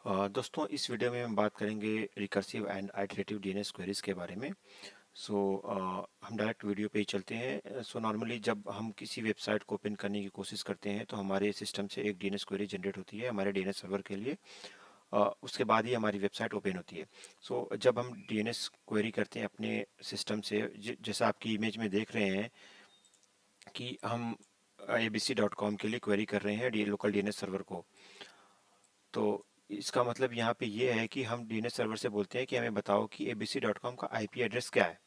दोस्तों इस वीडियो में हम बात करेंगे recursive and iterative DNS queries के बारे में। सो हम डायरेक्ट वीडियो पे ही चलते हैं। नॉर्मली जब हम किसी वेबसाइट को ओपन करने की कोशिश करते हैं तो हमारे सिस्टम से एक डीएनएस क्वेरी जनरेट होती है हमारे डीएनएस सर्वर के लिए। उसके बाद ही हमारी वेबसाइट ओपन होती है। जब हम डीएनएस क्वेरी करते हैं अपने सिस्टम से, जैसा आपकी इमेज में देख रहे हैं कि हम abc.com के लिए क्वेरी कर रहे हैं लोकल डीएनएस सर्वर को। तो इसका मतलब यहाँ पे ये है कि हम डीएनएस सर्वर से बोलते हैं कि हमें बताओ कि abc.com का आईपी एड्रेस क्या है।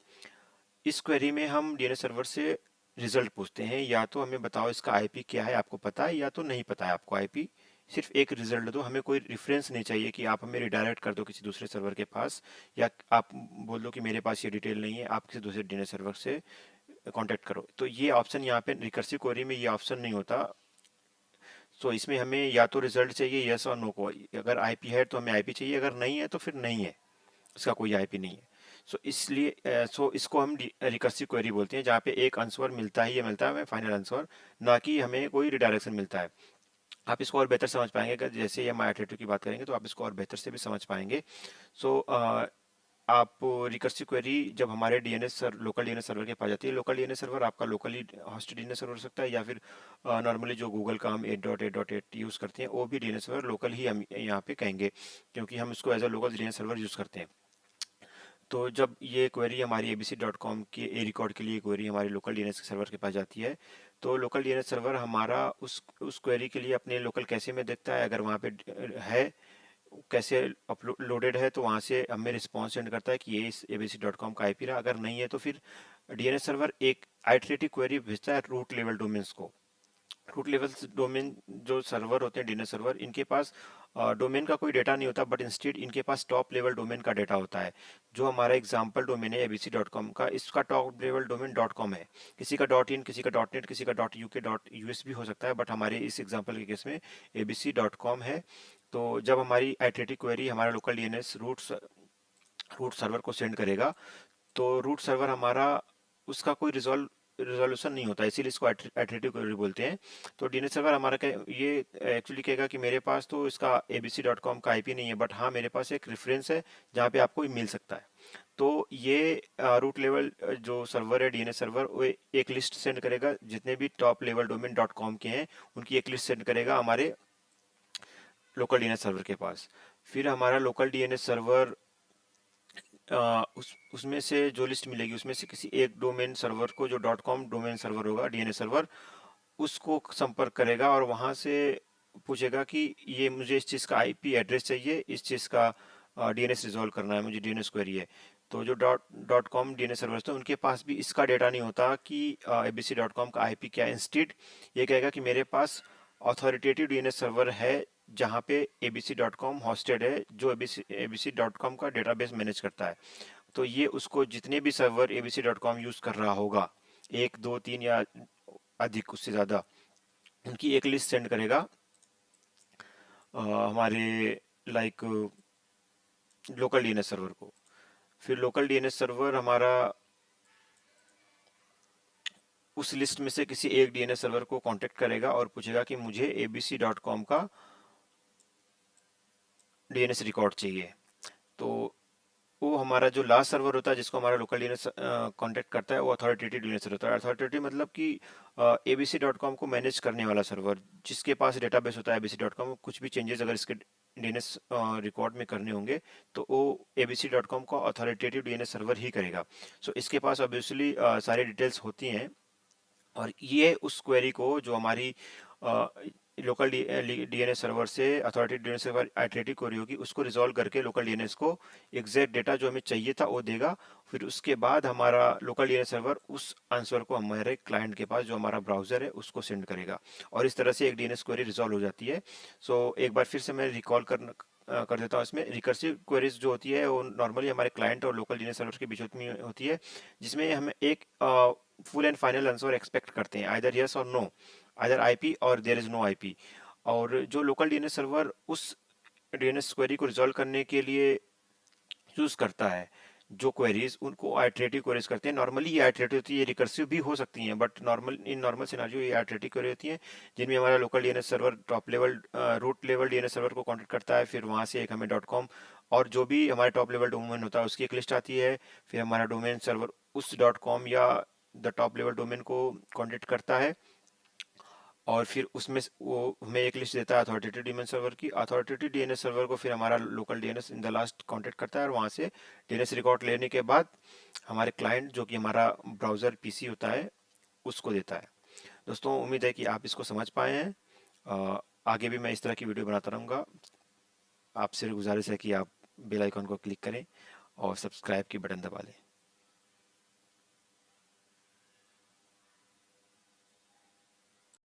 इस क्वेरी में हम डीएनएस सर्वर से रिजल्ट पूछते हैं, या तो हमें बताओ इसका आईपी क्या है, आपको पता है या तो नहीं पता है आपको आईपी। सिर्फ एक रिजल्ट दो, हमें कोई रेफरेंस नहीं चाहिए कि आप हमें रिडायरेक्ट कर दो किसी दूसरे सर्वर के पास, या आप बोल दो कि मेरे पास ये डिटेल नहीं है, आप किसी दूसरे डीएनएस सर्वर से कांटेक्ट करो। तो ये ऑप्शन यहाँ पे रिकर्सिव क्वेरी में ये ऑप्शन नहीं होता। इसमें हमें या तो रिजल्ट चाहिए यस और नो को। अगर आईपी है तो हमें आईपी चाहिए, अगर नहीं है तो फिर नहीं है, इसका कोई आईपी नहीं है। इसलिए इसको हम रिकर्सिव क्वेरी बोलते हैं, जहाँ पे एक आंसर मिलता ही मिलता है हमें, फाइनल आंसर, ना कि हमें कोई रिडायरेक्शन मिलता है। आप इसको और बेहतर समझ पाएंगे अगर जैसे ही हम आइटरेटिव की बात करेंगे तो आप इसको और बेहतर से भी समझ पाएंगे। सो आप रिकर्सिव क्वेरी जब हमारे लोकल डीएनएस सर्वर के पास जाती है, लोकल डीएनएस सर्वर आपका लोकली होस्ट डीएनएस सर्वर हो सकता है, या फिर नॉर्मली जो गूगल का हम 8.8.8 यूज़ करते हैं वो भी डीएनएस सर्वर लोकल ही हम यहाँ पे कहेंगे, क्योंकि हम इसको as a local DNS server use करते हैं। तो जब ये क्वेरी हमारी abc.com के ए रिकॉर्ड के लिए क्वेरी हमारी लोकल डीएनएस सर्वर के पास जाती है, तो लोकल डीएनएस सर्वर हमारा उस क्वेरी के लिए अपने लोकल कैसे में देखता है, अगर वहाँ पे है कैसे अपलोडेड है तो वहाँ से हमें रिस्पॉन्स सेंड करता है कि ये इस abc.com का आईपी रहा। अगर नहीं है तो फिर डीएनएस सर्वर एक आइटरेटिव क्वेरी भेजता है रूट लेवल डोमेन्स को। रूट लेवल डोमेन जो सर्वर होते हैं डीएनएस सर्वर, इनके पास डोमेन का कोई डेटा नहीं होता, बट इंस्टेड इनके पास टॉप लेवल डोमेन का डेटा होता है। जो हमारा एग्जाम्पल डोमेन है abc.com का, इसका टॉप लेवल डोमेन .com है। किसी का .in, किसी का .net, किसी का .uk, .us भी हो सकता है, बट हमारे इस एग्जाम्पल के केस में abc.com है। तो जब हमारी आइटरेटिव क्वेरी हमारा लोकल डीएनएस रूट सर्वर को सेंड करेगा, तो रूट सर्वर हमारा उसका कोई रिजोल्यूशन नहीं होता, इसीलिए इसको आइटरेटिव क्वेरी बोलते हैं। तो डीएनएस सर्वर हमारा ये एक्चुअली कहेगा कि मेरे पास तो इसका abc.com का आईपी नहीं है, बट हाँ मेरे पास एक रेफरेंस है जहाँ पे आपको मिल सकता है। तो ये रूट लेवल जो सर्वर है डीएनएस सर्वर, वो एक लिस्ट सेंड करेगा जितने भी टॉप लेवल डोमेन .com के हैं, उनकी एक लिस्ट सेंड करेगा हमारे लोकल डीएनएस सर्वर के पास। फिर हमारा लोकल डीएनएस सर्वर उसमें से जो लिस्ट मिलेगी उसमें से किसी एक डोमेन सर्वर को, जो .com डोमेन सर्वर होगा डीएनएस सर्वर, उसको संपर्क करेगा और वहाँ से पूछेगा कि ये मुझे इस चीज़ का आईपी एड्रेस चाहिए, इस चीज़ का डीएनएस रिजॉल्व करना है, मुझे डीएनएस क्वेरी है। तो जो डॉट कॉम डीएनएस सर्वर थे उनके पास भी इसका डेटा नहीं होता कि abc.com का आईपी क्या है। इंस्टेड ये कहेगा कि मेरे पास ऑथोरिटेटिव डीएनएस सर्वर है जहाँ पे abc.com हॉस्टेड है, जो abc.com का डेटाबेस मैनेज करता है। तो ये उसको जितने भी सर्वर abc.com यूज़ कर रहा होगा, एक दो तीन या अधिक उससे ज़्यादा, उनकी एक लिस्ट सेंड करेगा हमारे लाइक लोकल डीएनएस सर्वर को। फिर लोकल डीएनएस सर्वर हमारा उस लिस्ट में से किसी एक डीएनएस सर्वर को कांटेक्ट करेगा और पूछेगा कि मुझे abc.com का डीएनएस रिकॉर्ड चाहिए। तो वो हमारा जो लास्ट सर्वर होता है जिसको हमारा लोकल डीएनएस कांटेक्ट करता है, वो अथॉरिटेटिव डीएनएस सर्वर होता है। अथॉरिटेटिव मतलब कि abc.com को मैनेज करने वाला सर्वर, जिसके पास डेटाबेस होता है abc.com। कुछ भी चेंजेस अगर इसके डीएनएस रिकॉर्ड में करने होंगे तो वो abc.com का अथॉरिटेटिव डीएनएस सर्वर ही करेगा। इसके पास ऑब्वियसली सारी डिटेल्स होती हैं, और ये उस क्वेरी को जो हमारी लोकल डीएनएस सर्वर से authority DNS server iterative query होगी, उसको रिजॉल्व करके लोकल डीएनएस को एग्जैक्ट डेटा जो हमें चाहिए था वो देगा। फिर उसके बाद हमारा लोकल डीएनएस सर्वर उस आंसर को हमारे क्लाइंट के पास, जो हमारा ब्राउजर है, उसको सेंड करेगा, और इस तरह से एक डीएनएस क्वेरी रिजॉल्व हो जाती है। एक बार फिर से मैं रिकॉल कर देता हूँ। इसमें रिकर्सिव क्वेरीज जो होती है वो नॉर्मली हमारे क्लाइंट और लोकल डीएनएस सर्वर के बीच में होती है, जिसमें हम एक full and final answer expect करते हैं, आइदर यस और नो, आइदर आईपी और देयर इज नो आईपी। और जो लोकल डीएनएस सर्वर उस डीएनएस क्वेरी को रिजॉल्व करने के लिए यूज करता है, जो क्वेरीज उनको आइटरेटिव क्वेरीज करते हैं। नॉर्मली ये आइटरेटिव होती है, ये रिकर्सिव भी हो सकती हैं, बट इन नॉर्मल सिनेरियो ये आइटरेटिव क्वेरी होती हैं, जिनमें हमारा local DNS server top level root level DNS server को कॉन्टेक्ट करता है, फिर वहाँ से एक हमें डॉट कॉम और जो भी हमारे टॉप लेवल डोमेन होता है उसकी एक लिस्ट आती है, फिर हमारा डोमेन सर्वर उस डॉट कॉम या द टॉप लेवल डोमेन को कॉन्टेक्ट करता है, और फिर वो हमें एक लिस्ट देता है अथॉरिटेटिव डीएनएस सर्वर की। अथॉरिटेटिव डीएनएस सर्वर को फिर हमारा local DNS in the last contact करता है, और वहाँ से डीएनएस रिकॉर्ड लेने के बाद हमारे क्लाइंट जो कि हमारा ब्राउज़र पीसी होता है उसको देता है। दोस्तों उम्मीद है कि आप इसको समझ पाए हैं। आगे भी मैं इस तरह की वीडियो बनाता रहूँगा। आपसे गुजारिश है कि आप बेल आइकन को क्लिक करें और सब्सक्राइब की बटन दबा लें।